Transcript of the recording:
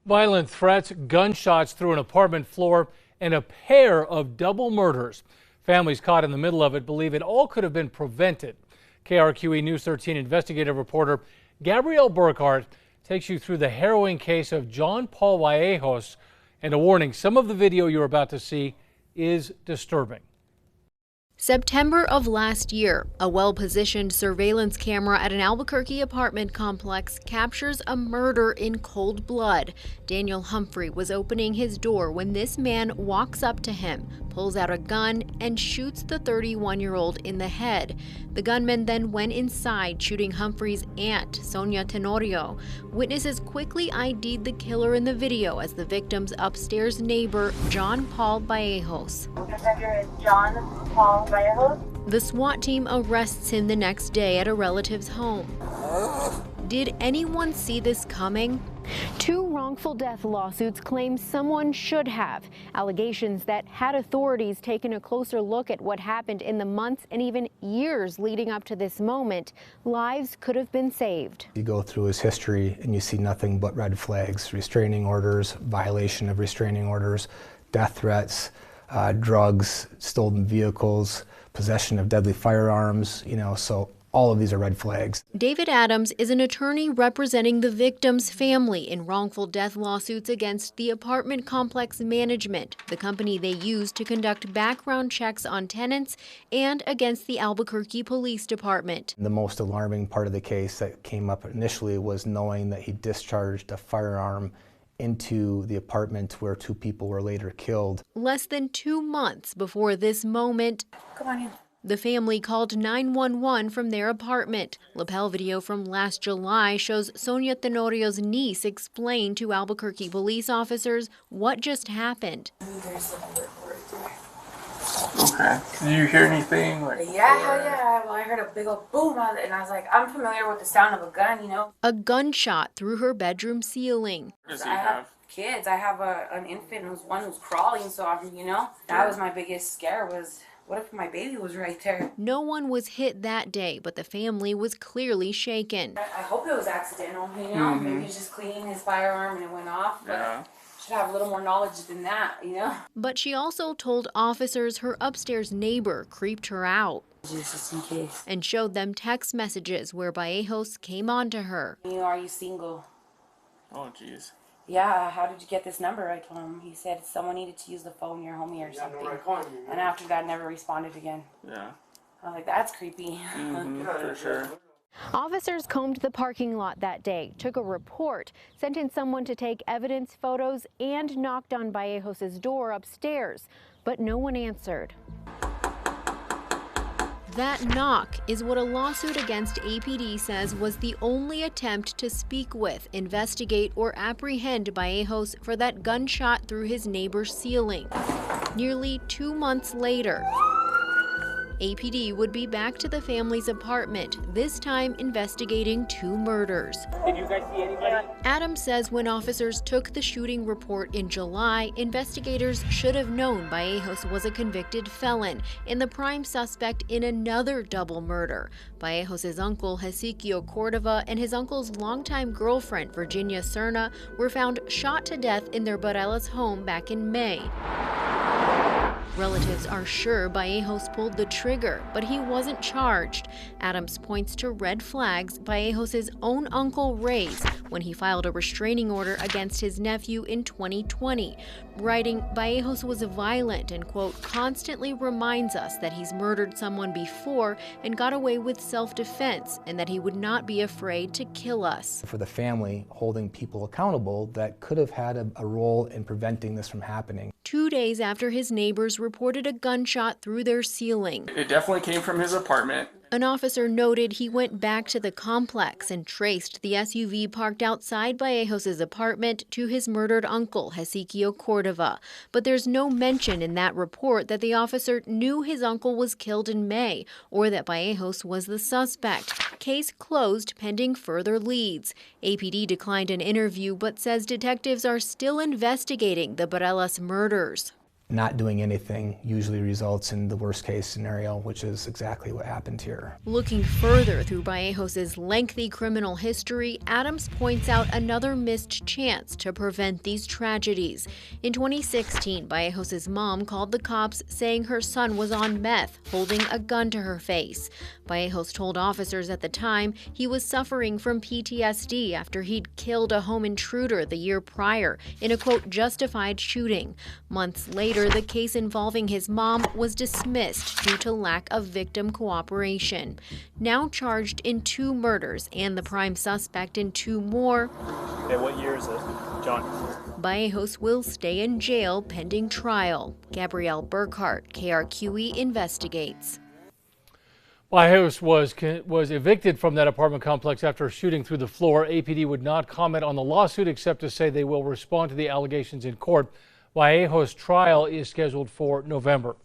Violent threats, gunshots through an apartment floor, and a pair of double murders. Families caught in the middle of it believe it all could have been prevented. KRQE News 13 investigative reporter Gabrielle Burkhart takes you through the harrowing case of John Paul Vallejos. And a warning, some of the video you're about to see is disturbing. September of last year, a well-positioned surveillance camera at an Albuquerque apartment complex captures a murder in cold blood. Daniel Humphrey was opening his door when this man walks up to him, pulls out a gun, and shoots the 31-year-old in the head. The gunman then went inside, shooting Humphrey's aunt, Sonia Tenorio. Witnesses quickly ID'd the killer in the video as the victim's upstairs neighbor, John Paul Vallejos. John Paul Vallejos. The SWAT team arrests him the next day at a relative's home. Did anyone see this coming? Two wrongful death lawsuits claim someone should have. Allegations that had authorities taken a closer look at what happened in the months and even years leading up to this moment, lives could have been saved. You go through his history and you see nothing but red flags: restraining orders, violation of restraining orders, death threats, drugs, stolen vehicles, possession of deadly firearms, so all of these are red flags. David Adams is an attorney representing the victim's family in wrongful death lawsuits against the apartment complex management, the company they use to conduct background checks on tenants, and against the Albuquerque Police Department. The most alarming part of the case that came up initially was knowing that he discharged a firearm into the apartment where two people were later killed. Less than 2 months before this moment, Come on in. The family called 911 from their apartment. Lapel video from last July shows Sonia Tenorio's niece explain to Albuquerque police officers what just happened. There's a report right there. Okay. Did you hear anything? Yeah, hell yeah. Well, I heard a big old boom and I was like, I'm familiar with the sound of a gun, A gunshot through her bedroom ceiling. What does he I have have? kids. I have an infant who's crawling, so that was my biggest scare was, what if my baby was right there? No one was hit that day, but the family was clearly shaken. I hope it was accidental, Maybe he's just cleaning his firearm and it went off. But Yeah. should have a little more knowledge than that, But she also told officers her upstairs neighbor creeped her out. Just in case. And showed them text messages where Vallejos came on to her. Are you single? Oh, jeez. Yeah, how did you get this number? I told him. He said someone needed to use the phone near homie or something. And after that, never responded again. Yeah. I was like, that's creepy. For sure. Officers combed the parking lot that day, took a report, sent in someone to take evidence photos, and knocked on Vallejos' door upstairs, but no one answered. That knock is what a lawsuit against APD says was the only attempt to speak with, investigate, or apprehend Vallejos for that gunshot through his neighbor's ceiling. Nearly 2 months later, APD would be back to the family's apartment, this time investigating 2 murders. Did you guys see anybody? Adams says when officers took the shooting report in July, investigators should have known Vallejos was a convicted felon and the prime suspect in another double murder. Vallejos' uncle, Hezekiel Cordova, and his uncle's longtime girlfriend, Virginia Serna, were found shot to death in their Barelas home back in May. Relatives are sure Vallejos pulled the trigger, but he wasn't charged. Adams points to red flags Vallejos' own uncle raised when he filed a restraining order against his nephew in 2020, writing Vallejos was violent and, quote, constantly reminds us that he's murdered someone before and got away with self-defense and that he would not be afraid to kill us. For the family, holding people accountable that could have had a role in preventing this from happening. 2 days after his neighbors reported a gunshot through their ceiling. It definitely came from his apartment. An officer noted he went back to the complex and traced the SUV parked outside Vallejos' apartment to his murdered uncle, Hezekiel Cordova. But there's no mention in that report that the officer knew his uncle was killed in May or that Vallejos was the suspect. Case closed pending further leads. APD declined an interview but says detectives are still investigating the Barelas murders. Not doing anything usually results in the worst case scenario, which is exactly what happened here. Looking further through Vallejos' lengthy criminal history, Adams points out another missed chance to prevent these tragedies. In 2016, Vallejos' mom called the cops saying her son was on meth, holding a gun to her face. Vallejos told officers at the time he was suffering from PTSD after he'd killed a home intruder the year prior in a, quote, justified shooting. Months later, the case involving his mom was dismissed due to lack of victim cooperation. Now charged in 2 murders and the prime suspect in 2 more. Hey, what year is it, John? Vallejos will stay in jail pending trial. Gabrielle Burkhart, KRQE investigates. Vallejos was evicted from that apartment complex after shooting through the floor. APD would not comment on the lawsuit except to say they will respond to the allegations in court. Vallejos' trial is scheduled for November.